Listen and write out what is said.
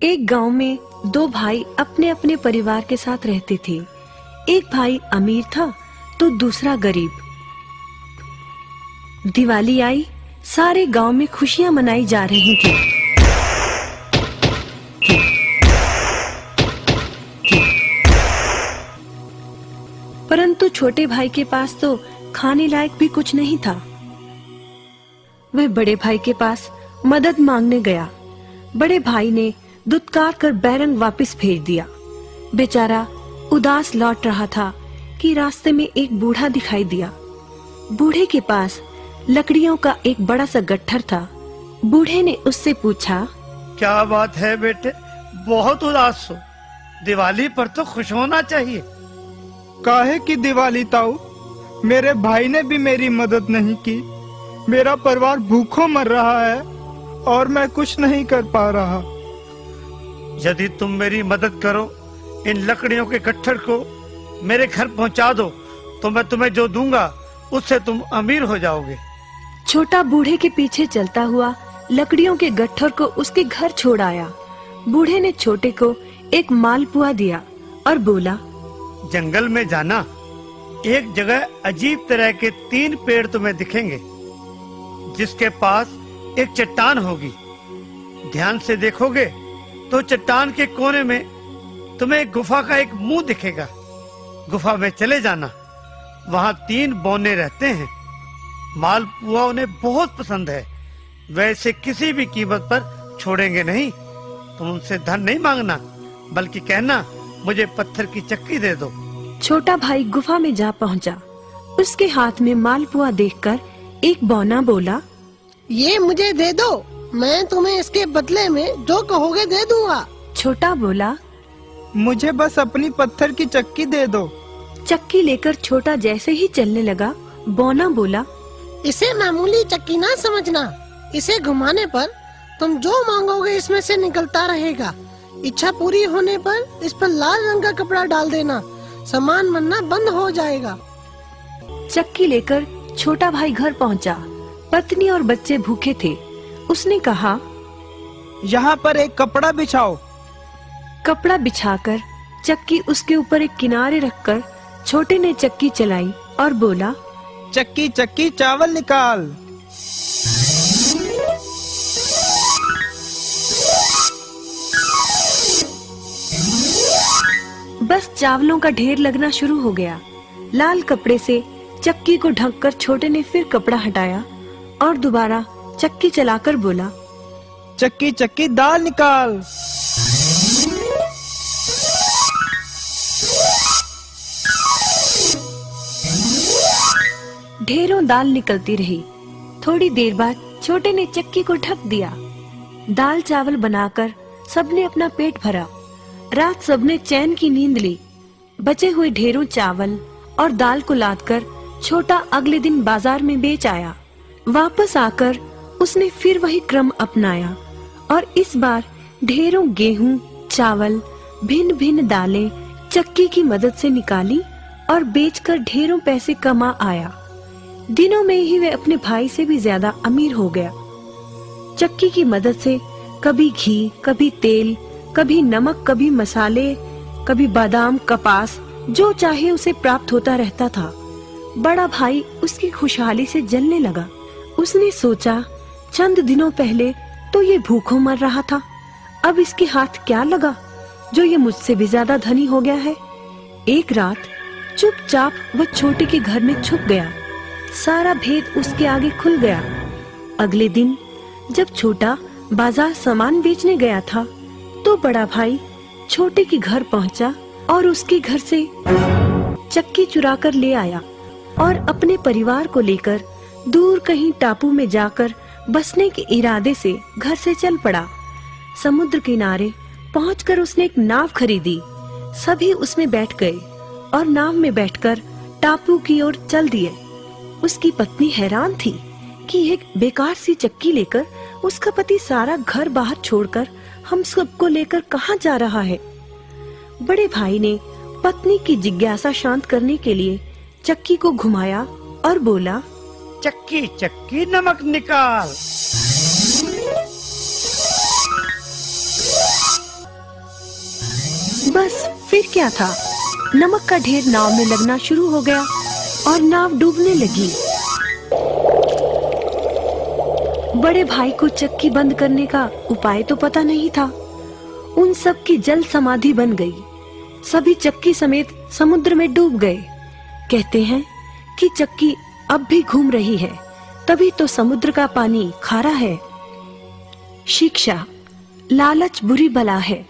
एक गांव में दो भाई अपने अपने परिवार के साथ रहते थे। एक भाई अमीर था तो दूसरा गरीब। दिवाली आई, सारे गांव में खुशियां मनाई जा रही थी। परंतु छोटे भाई के पास तो खाने लायक भी कुछ नहीं था। वह बड़े भाई के पास मदद मांगने गया। बड़े भाई ने दुत्कार कर बैरंग वापस भेज दिया। बेचारा उदास लौट रहा था कि रास्ते में एक बूढ़ा दिखाई दिया। बूढ़े के पास लकड़ियों का एक बड़ा सा गट्ठर था। बूढ़े ने उससे पूछा, क्या बात है बेटे, बहुत उदास हो? दिवाली पर तो खुश होना चाहिए। काहे की दिवाली ताऊ, मेरे भाई ने भी मेरी मदद नहीं की। मेरा परिवार भूखों मर रहा है और मैं कुछ नहीं कर पा रहा। यदि तुम मेरी मदद करो, इन लकड़ियों के गट्ठर को मेरे घर पहुंचा दो, तो मैं तुम्हें जो दूंगा उससे तुम अमीर हो जाओगे। छोटा बूढ़े के पीछे चलता हुआ लकड़ियों के गट्ठर को उसके घर छोड़ आया। बूढ़े ने छोटे को एक मालपुआ दिया और बोला, जंगल में जाना, एक जगह अजीब तरह के 3 पेड़ तुम्हें दिखेंगे, जिसके पास एक चट्टान होगी। ध्यान से देखोगे तो चट्टान के कोने में तुम्हें गुफा का एक मुंह दिखेगा। गुफा में चले जाना, वहां 3 बौने रहते हैं। मालपुआ उन्हें बहुत पसंद है, वैसे किसी भी कीमत पर छोड़ेंगे नहीं। तुम उनसे धन नहीं मांगना, बल्कि कहना मुझे पत्थर की चक्की दे दो। छोटा भाई गुफा में जा पहुंचा। उसके हाथ में मालपुआ देखकर एक बौना बोला, ये मुझे दे दो, मैं तुम्हें इसके बदले में जो कहोगे दे दूंगा। छोटा बोला, मुझे बस अपनी पत्थर की चक्की दे दो। चक्की लेकर छोटा जैसे ही चलने लगा, बौना बोला, इसे मामूली चक्की ना समझना। इसे घुमाने पर तुम जो मांगोगे इसमें से निकलता रहेगा। इच्छा पूरी होने पर इस पर लाल रंग का कपड़ा डाल देना, सामान बनना बंद हो जाएगा। चक्की लेकर छोटा भाई घर पहुंचा। पत्नी और बच्चे भूखे थे। उसने कहा, यहाँ पर एक कपड़ा बिछाओ। कपड़ा बिछाकर चक्की उसके ऊपर एक किनारे रखकर छोटे ने चक्की चलाई और बोला, चक्की चक्की चावल निकाल। बस चावलों का ढेर लगना शुरू हो गया। लाल कपड़े से चक्की को ढककर छोटे ने फिर कपड़ा हटाया और दोबारा चक्की चलाकर बोला, चक्की चक्की दाल निकाल। ढेरों दाल निकलती रही। थोड़ी देर बाद छोटे ने चक्की को ढक दिया। दाल चावल बनाकर सबने अपना पेट भरा। रात सबने चैन की नींद ली। बचे हुए ढेरों चावल और दाल को लादकर छोटा अगले दिन बाजार में बेच आया। वापस आकर उसने फिर वही क्रम अपनाया और इस बार ढेरों गेहूं, चावल, भिन्न भिन्न दालें चक्की की मदद से निकाली और बेचकर ढेरों पैसे कमा आया। दिनों में ही वह अपने भाई से भी ज्यादा अमीर हो गया। चक्की की मदद से कभी घी, कभी तेल, कभी नमक, कभी मसाले, कभी बादाम, कपास, जो चाहे उसे प्राप्त होता रहता था। बड़ा भाई उसकी खुशहाली से जलने लगा। उसने सोचा, चंद दिनों पहले तो ये भूखों मर रहा था, अब इसके हाथ क्या लगा जो ये मुझसे भी ज्यादा धनी हो गया है। एक रात चुपचाप वह छोटे के घर में छुप गया। सारा भेद उसके आगे खुल गया। अगले दिन जब छोटा बाजार सामान बेचने गया था, तो बड़ा भाई छोटे के घर पहुंचा और उसके घर से चक्की चुरा कर ले आया और अपने परिवार को लेकर दूर कहीं टापू में जाकर बसने के इरादे से घर से चल पड़ा। समुद्र किनारे पहुंचकर उसने एक नाव खरीदी। सभी उसमें बैठ गए और नाव में बैठकर टापू की ओर चल दिए। उसकी पत्नी हैरान थी कि एक बेकार सी चक्की लेकर उसका पति सारा घर बाहर छोड़कर हम सबको लेकर कहाँ जा रहा है। बड़े भाई ने पत्नी की जिज्ञासा शांत करने के लिए चक्की को घुमाया और बोला, चक्की चक्की नमक निकाल। फिर क्या था, नमक का ढेर नाव में लगना शुरू हो गया और नाव डूबने लगी। बड़े भाई को चक्की बंद करने का उपाय तो पता नहीं था। उन सब की जल समाधि बन गई। सभी चक्की समेत समुद्र में डूब गए। कहते हैं कि चक्की अब भी घूम रही है, तभी तो समुद्र का पानी खारा है। शिक्षा, लालच बुरी बला है।